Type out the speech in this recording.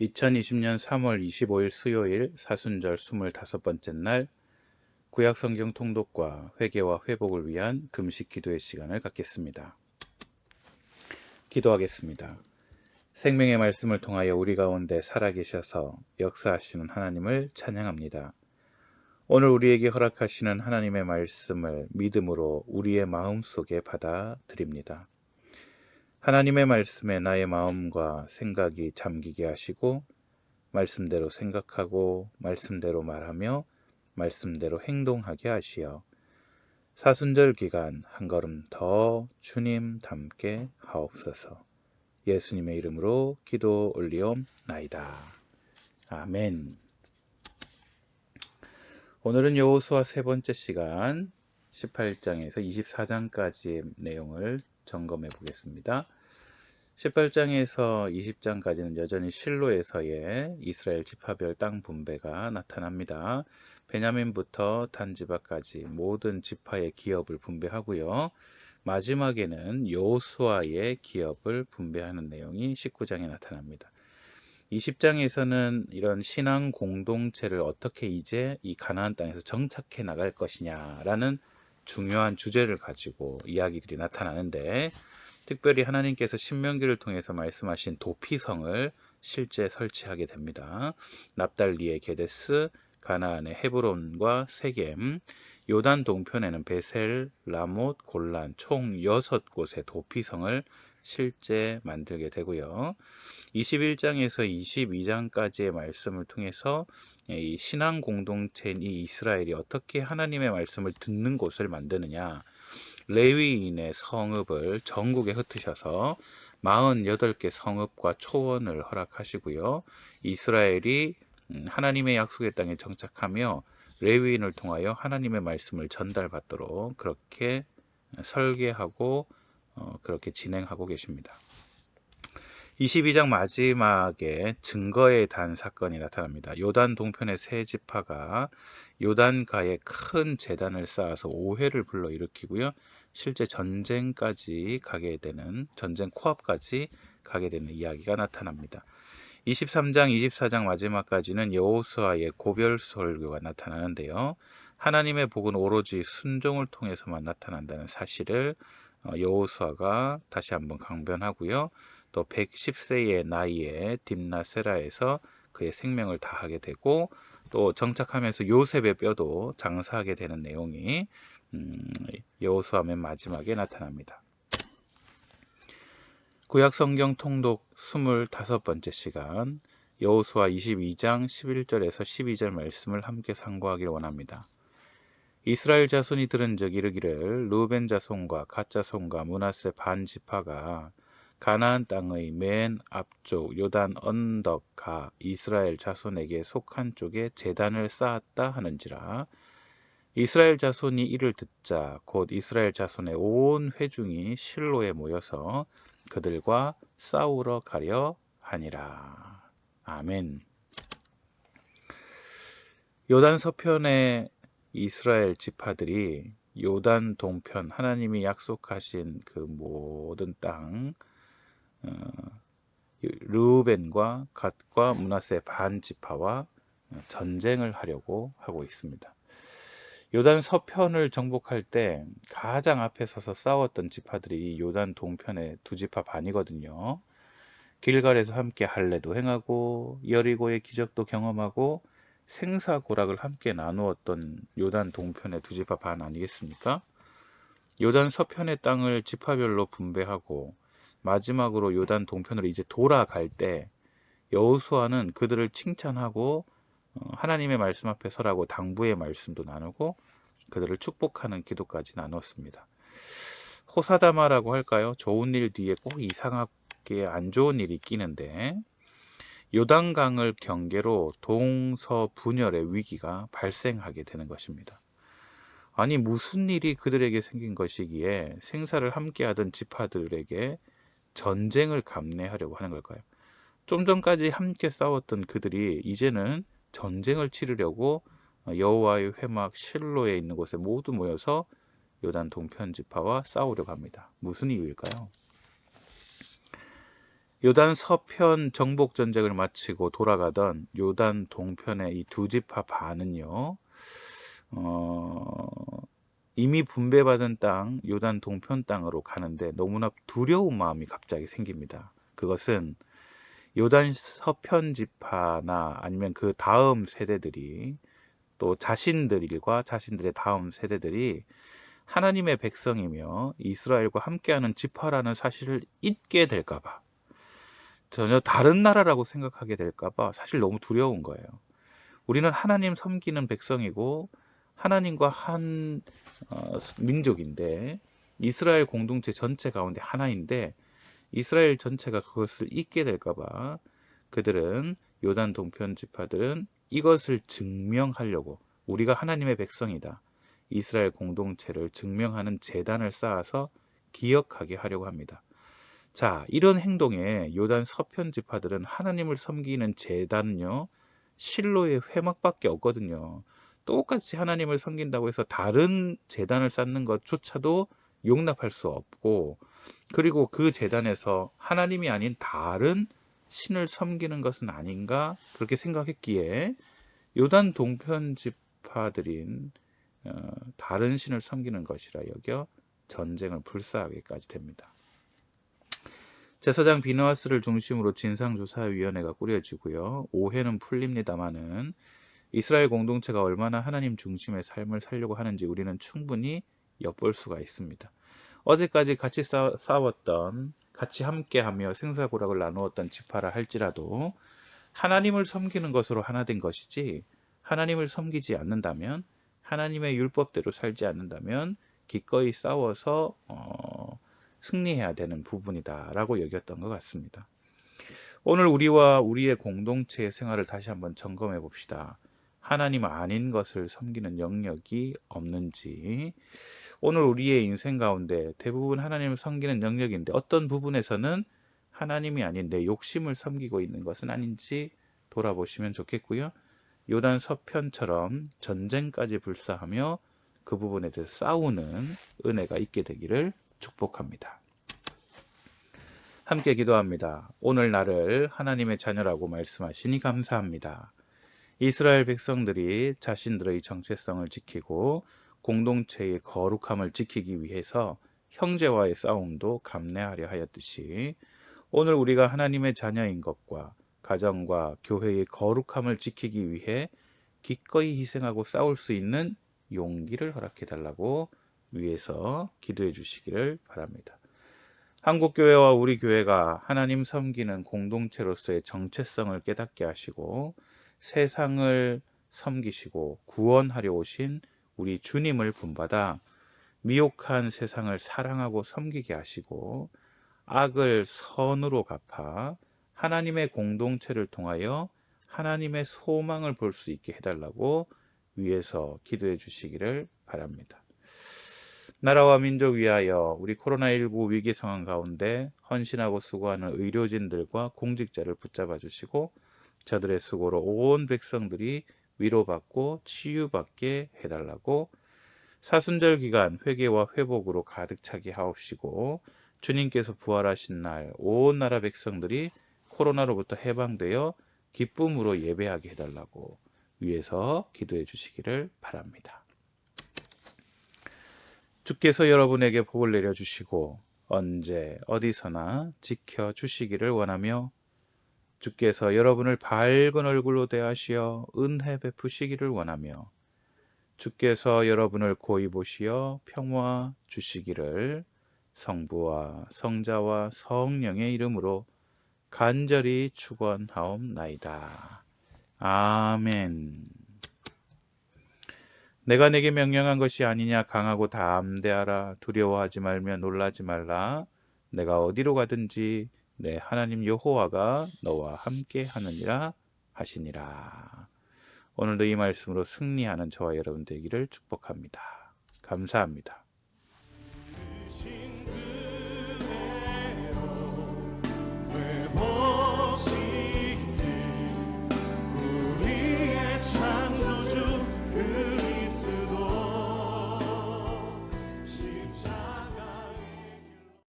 2020년 3월 25일 수요일 사순절 25번째 날 구약성경 통독과 회개와 회복을 위한 금식 기도의 시간을 갖겠습니다. 기도하겠습니다. 생명의 말씀을 통하여 우리 가운데 살아계셔서 역사하시는 하나님을 찬양합니다. 오늘 우리에게 허락하시는 하나님의 말씀을 믿음으로 우리의 마음속에 받아들입니다. 하나님의 말씀에 나의 마음과 생각이 잠기게 하시고 말씀대로 생각하고 말씀대로 말하며 말씀대로 행동하게 하시어 사순절 기간 한 걸음 더 주님 닮게 하옵소서. 예수님의 이름으로 기도 올리옵나이다. 아멘. 오늘은 여호수아 세 번째 시간 18장에서 24장까지의 내용을 점검해 보겠습니다. 18장에서 20장까지는 여전히 실로에서의 이스라엘 지파별 땅 분배가 나타납니다. 베냐민부터 단 지파까지 모든 지파의 기업을 분배하고요. 마지막에는 여호수아의 기업을 분배하는 내용이 19장에 나타납니다. 20장에서는 이런 신앙 공동체를 어떻게 이제 이 가나안 땅에서 정착해 나갈 것이냐라는 중요한 주제를 가지고 이야기들이 나타나는데, 특별히 하나님께서 신명기를 통해서 말씀하신 도피성을 실제 설치하게 됩니다. 납달리의 게데스, 가나안의 헤브론과 세겜, 요단 동편에는 베셀, 라못, 골란 총 6곳의 도피성을 실제 만들게 되고요. 21장에서 22장까지의 말씀을 통해서 이 신앙 공동체인 이 이스라엘이 어떻게 하나님의 말씀을 듣는 곳을 만드느냐, 레위인의 성읍을 전국에 흩으셔서 48개 성읍과 초원을 허락하시고요. 이스라엘이 하나님의 약속의 땅에 정착하며 레위인을 통하여 하나님의 말씀을 전달받도록 그렇게 설계하고 그렇게 진행하고 계십니다. 22장 마지막에 증거의 단 사건이 나타납니다. 요단 동편의 세 지파가 요단가에 큰 제단을 쌓아서 오해를 불러일으키고요. 실제 전쟁까지 가게 되는, 전쟁 코앞까지 가게 되는 이야기가 나타납니다. 23장, 24장 마지막까지는 여호수아의 고별 설교가 나타나는데요. 하나님의 복은 오로지 순종을 통해서만 나타난다는 사실을 여호수아가 다시 한번 강변하고요. 또 110세의 나이에 딥나세라에서 그의 생명을 다하게 되고, 또 정착하면서 요셉의 뼈도 장사하게 되는 내용이 여호수아 맨 마지막에 나타납니다. 구약성경 통독 25번째 시간, 여호수아 22장 11절에서 12절 말씀을 함께 상고하기를 원합니다. 이스라엘 자손이 들은 적 이르기를 르우벤 자손과 갓 자손과 므낫세 반 지파가 가나안 땅의 맨 앞쪽 요단 언덕 가 이스라엘 자손에게 속한 쪽에 제단을 쌓았다 하는지라. 이스라엘 자손이 이를 듣자 곧 이스라엘 자손의 온 회중이 실로에 모여서 그들과 싸우러 가려 하니라. 아멘. 요단 서편의 이스라엘 지파들이 요단 동편 하나님이 약속하신 그 모든 땅, 르우벤과 갓과 므낫세 반 지파와 전쟁을 하려고 하고 있습니다. 요단 서편을 정복할 때 가장 앞에 서서 싸웠던 지파들이 요단 동편의 두 지파 반이거든요. 길갈에서 함께 할례도 행하고 여리고의 기적도 경험하고 생사고락을 함께 나누었던 요단 동편의 두 지파 반 아니겠습니까? 요단 서편의 땅을 지파별로 분배하고 마지막으로 요단 동편으로 이제 돌아갈 때 여호수아는 그들을 칭찬하고 하나님의 말씀 앞에 서라고 당부의 말씀도 나누고 그들을 축복하는 기도까지 나눴습니다. 호사다마라고 할까요? 좋은 일 뒤에 꼭 이상하게 안 좋은 일이 끼는데, 요단강을 경계로 동서분열의 위기가 발생하게 되는 것입니다. 아니, 무슨 일이 그들에게 생긴 것이기에 생사를 함께하던 지파들에게 전쟁을 감내하려고 하는 걸까요? 좀 전까지 함께 싸웠던 그들이 이제는 전쟁을 치르려고 여호와의 회막 실로에 있는 곳에 모두 모여서 요단 동편 지파와 싸우려고 합니다. 무슨 이유일까요? 요단 서편 정복 전쟁을 마치고 돌아가던 요단 동편의 이 두 지파 반은요, 이미 분배받은 땅 요단 동편 땅으로 가는데 너무나 두려운 마음이 갑자기 생깁니다. 그것은 요단 서편 지파나 아니면 그 다음 세대들이, 또 자신들과 자신들의 다음 세대들이 하나님의 백성이며 이스라엘과 함께하는 지파라는 사실을 잊게 될까봐, 전혀 다른 나라라고 생각하게 될까봐 사실 너무 두려운 거예요. 우리는 하나님 섬기는 백성이고 하나님과 한 민족인데, 이스라엘 공동체 전체 가운데 하나인데 이스라엘 전체가 그것을 잊게 될까봐 그들은, 요단 동편 지파들은 이것을 증명하려고 우리가 하나님의 백성이다, 이스라엘 공동체를 증명하는 제단을 쌓아서 기억하게 하려고 합니다. 자, 이런 행동에 요단 서편 지파들은 하나님을 섬기는 제단은요, 실로의 회막밖에 없거든요. 똑같이 하나님을 섬긴다고 해서 다른 제단을 쌓는 것조차도 용납할 수 없고, 그리고 그 제단에서 하나님이 아닌 다른 신을 섬기는 것은 아닌가, 그렇게 생각했기에 요단 동편 지파들인 다른 신을 섬기는 것이라 여겨 전쟁을 불사하기까지 됩니다. 제사장 비느하스를 중심으로 진상조사위원회가 꾸려지고요. 오해는 풀립니다마는 이스라엘 공동체가 얼마나 하나님 중심의 삶을 살려고 하는지 우리는 충분히 엿볼 수가 있습니다. 어제까지 같이 싸웠던, 같이 함께하며 생사고락을 나누었던 지파라 할지라도 하나님을 섬기는 것으로 하나 된 것이지, 하나님을 섬기지 않는다면, 하나님의 율법대로 살지 않는다면 기꺼이 싸워서 승리해야 되는 부분이다라고 여겼던 것 같습니다. 오늘 우리와 우리의 공동체의 생활을 다시 한번 점검해 봅시다. 하나님 아닌 것을 섬기는 영역이 없는지, 오늘 우리의 인생 가운데 대부분 하나님을 섬기는 영역인데 어떤 부분에서는 하나님이 아닌 내 욕심을 섬기고 있는 것은 아닌지 돌아보시면 좋겠고요. 요단 서편처럼 전쟁까지 불사하며 그 부분에 대해서 싸우는 은혜가 있게 되기를 축복합니다. 함께 기도합니다. 오늘 나를 하나님의 자녀라고 말씀하시니 감사합니다. 이스라엘 백성들이 자신들의 정체성을 지키고 공동체의 거룩함을 지키기 위해서 형제와의 싸움도 감내하려 하였듯이, 오늘 우리가 하나님의 자녀인 것과 가정과 교회의 거룩함을 지키기 위해 기꺼이 희생하고 싸울 수 있는 용기를 허락해 달라고 위해서 기도해 주시기를 바랍니다. 한국교회와 우리 교회가 하나님 섬기는 공동체로서의 정체성을 깨닫게 하시고 세상을 섬기시고 구원하려 오신 우리 주님을 본받아 미혹한 세상을 사랑하고 섬기게 하시고 악을 선으로 갚아 하나님의 공동체를 통하여 하나님의 소망을 볼 수 있게 해달라고 위해서 기도해 주시기를 바랍니다. 나라와 민족 위하여 우리 코로나19 위기 상황 가운데 헌신하고 수고하는 의료진들과 공직자를 붙잡아 주시고 저들의 수고로 온 백성들이 위로받고 치유받게 해달라고, 사순절 기간 회개와 회복으로 가득 차게 하옵시고 주님께서 부활하신 날 온 나라 백성들이 코로나로부터 해방되어 기쁨으로 예배하게 해달라고 위해서 기도해 주시기를 바랍니다. 주께서 여러분에게 복을 내려주시고 언제 어디서나 지켜주시기를 원하며, 주께서 여러분을 밝은 얼굴로 대하시어 은혜 베푸시기를 원하며, 주께서 여러분을 고이 보시어 평화 주시기를 성부와 성자와 성령의 이름으로 간절히 축원하옵나이다. 아멘. 내가 내게 명령한 것이 아니냐, 강하고 담대하라, 두려워하지 말며 놀라지 말라, 내가 어디로 가든지 내 하나님 여호와가 너와 함께 하느니라 하시니라. 오늘도 이 말씀으로 승리하는 저와 여러분 되기를 축복합니다. 감사합니다. 우리의